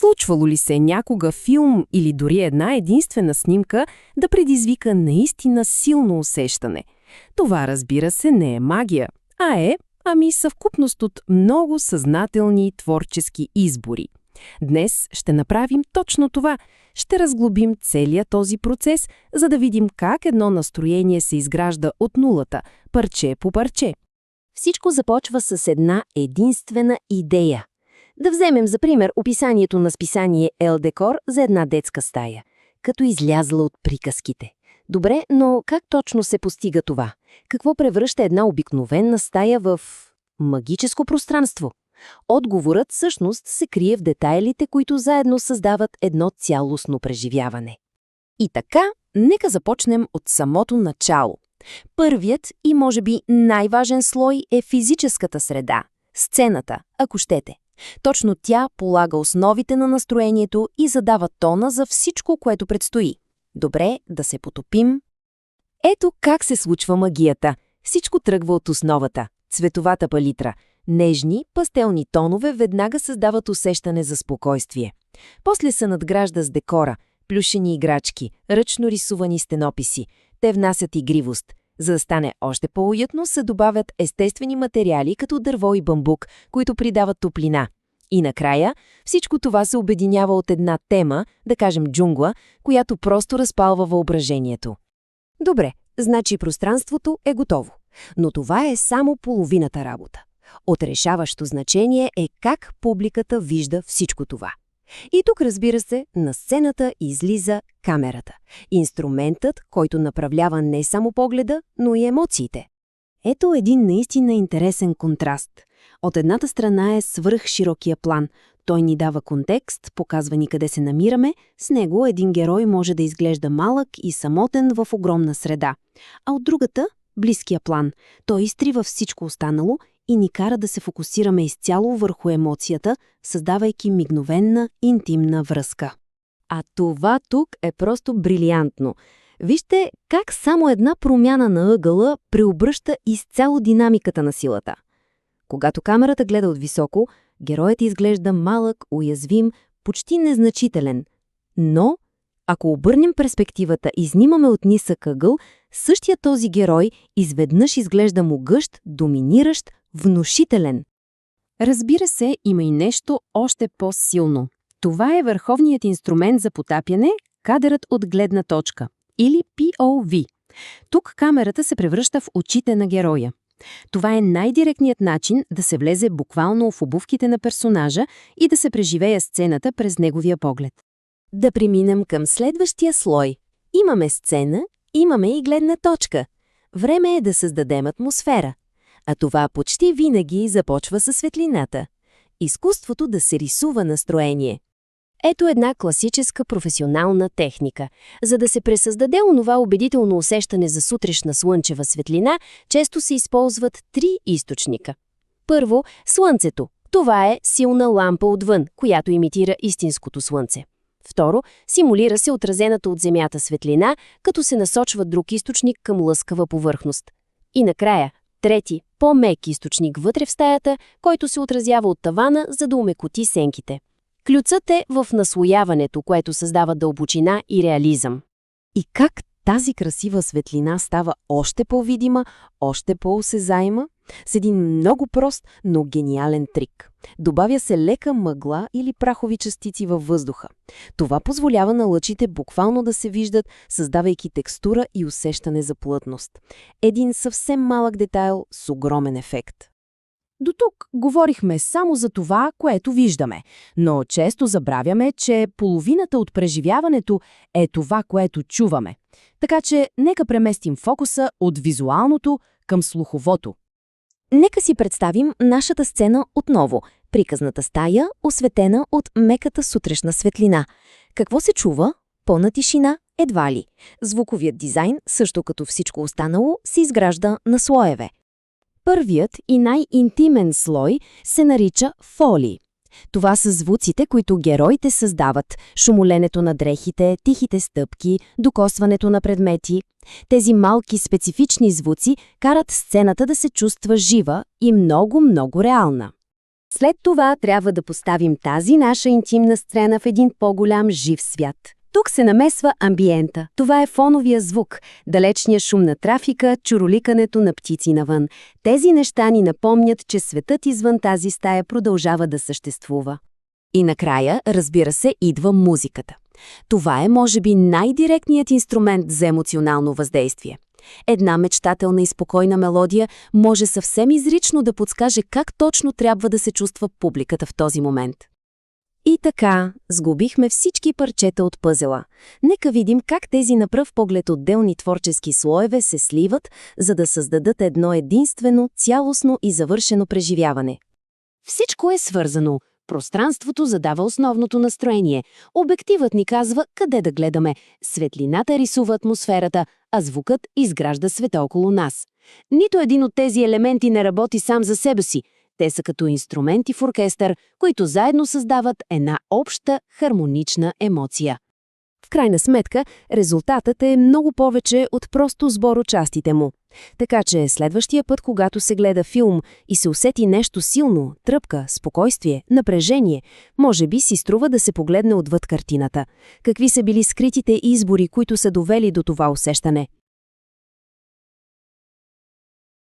Случвало ли се някога филм или дори една единствена снимка да предизвика наистина силно усещане? Това, разбира се, не е магия, съвкупност от много съзнателни творчески избори. Днес ще направим точно това. Ще разглобим целия този процес, за да видим как едно настроение се изгражда от нулата, парче по парче. Всичко започва с една единствена идея. Да вземем за пример описанието на списание «Ел Декор» за една детска стая, като излязла от приказките. Добре, но как точно се постига това? Какво превръща една обикновена стая в магическо пространство? Отговорът всъщност се крие в детайлите, които заедно създават едно цялостно преживяване. И така, нека започнем от самото начало. Първият и може би най-важен слой е физическата среда, сцената, ако щете. Точно тя полага основите на настроението и задава тона за всичко, което предстои. Добре, да се потопим. Ето как се случва магията. Всичко тръгва от основата – цветовата палитра. Нежни, пастелни тонове веднага създават усещане за спокойствие. После се надгражда с декора, плюшени играчки, ръчно рисувани стенописи. Те внасят игривост. За да стане още по-уютно, се добавят естествени материали, като дърво и бамбук, които придават топлина. И накрая, всичко това се обединява от една тема, да кажем джунгла, която просто разпалва въображението. Добре, значи пространството е готово. Но това е само половината работа. От решаващо значение е как публиката вижда всичко това. И тук, разбира се, на сцената излиза камерата. Инструментът, който направлява не само погледа, но и емоциите. Ето един наистина интересен контраст. От едната страна е свръхширокия план. Той ни дава контекст, показва ни къде се намираме. С него един герой може да изглежда малък и самотен в огромна среда. А от другата – близкия план. Той изтрива всичко останало и ни кара да се фокусираме изцяло върху емоцията, създавайки мигновенна, интимна връзка. А това тук е просто брилянтно. Вижте как само една промяна на ъгъла преобръща изцяло динамиката на силата. Когато камерата гледа от високо, героят изглежда малък, уязвим, почти незначителен. Но, ако обърнем перспективата и снимаме от нисък ъгъл, същия този герой изведнъж изглежда могъщ, доминиращ, внушителен. Разбира се, има и нещо още по-силно. Това е върховният инструмент за потапяне – кадърът от гледна точка, или POV. Тук камерата се превръща в очите на героя. Това е най-директният начин да се влезе буквално в обувките на персонажа и да се преживее сцената през неговия поглед. Да преминем към следващия слой. Имаме сцена, имаме и гледна точка. Време е да създадем атмосфера. А това почти винаги започва със светлината. Изкуството да се рисува настроение. Ето една класическа професионална техника. За да се пресъздаде онова убедително усещане за сутрешна слънчева светлина, често се използват три източника. Първо, слънцето. Това е силна лампа отвън, която имитира истинското слънце. Второ, симулира се отразената от земята светлина, като се насочва друг източник към лъскава повърхност. И накрая, трети, по-мек източник вътре в стаята, който се отразява от тавана, за да умекоти сенките. Ключът е в наслояването, което създава дълбочина и реализъм. И как тази красива светлина става още по-видима, още по-осезаема? С един много прост, но гениален трик. Добавя се лека мъгла или прахови частици във въздуха. Това позволява на лъчите буквално да се виждат, създавайки текстура и усещане за плътност. Един съвсем малък детайл с огромен ефект. До тук говорихме само за това, което виждаме, но често забравяме, че половината от преживяването е това, което чуваме. Така че нека преместим фокуса от визуалното към слуховото. Нека си представим нашата сцена отново. Приказната стая, осветена от меката сутрешна светлина. Какво се чува? Пълна тишина? Едва ли. Звуковият дизайн, също като всичко останало, се изгражда на слоеве. Първият и най-интимен слой се нарича фоли. Това са звуците, които героите създават – шумоленето на дрехите, тихите стъпки, докосването на предмети. Тези малки специфични звуци карат сцената да се чувства жива и много, много реална. След това трябва да поставим тази наша интимна сцена в един по-голям жив свят. Тук се намесва амбиента. Това е фоновия звук, далечния шум на трафика, чуроликането на птици навън. Тези неща ни напомнят, че светът извън тази стая продължава да съществува. И накрая, разбира се, идва музиката. Това е, може би, най-директният инструмент за емоционално въздействие. Една мечтателна и спокойна мелодия може съвсем изрично да подскаже как точно трябва да се чувства публиката в този момент. И така, сгубихме всички парчета от пъзела. Нека видим как тези на пръв поглед отделни творчески слоеве се сливат, за да създадат едно единствено, цялостно и завършено преживяване. Всичко е свързано. Пространството задава основното настроение. Обективът ни казва къде да гледаме. Светлината рисува атмосферата, а звукът изгражда света около нас. Нито един от тези елементи не работи сам за себе си. Те са като инструменти в оркестър, които заедно създават една обща, хармонична емоция. В крайна сметка, резултатът е много повече от просто сбор от частите му. Така че следващия път, когато се гледа филм и се усети нещо силно, тръпка, спокойствие, напрежение, може би си струва да се погледне отвъд картината. Какви са били скритите избори, които са довели до това усещане?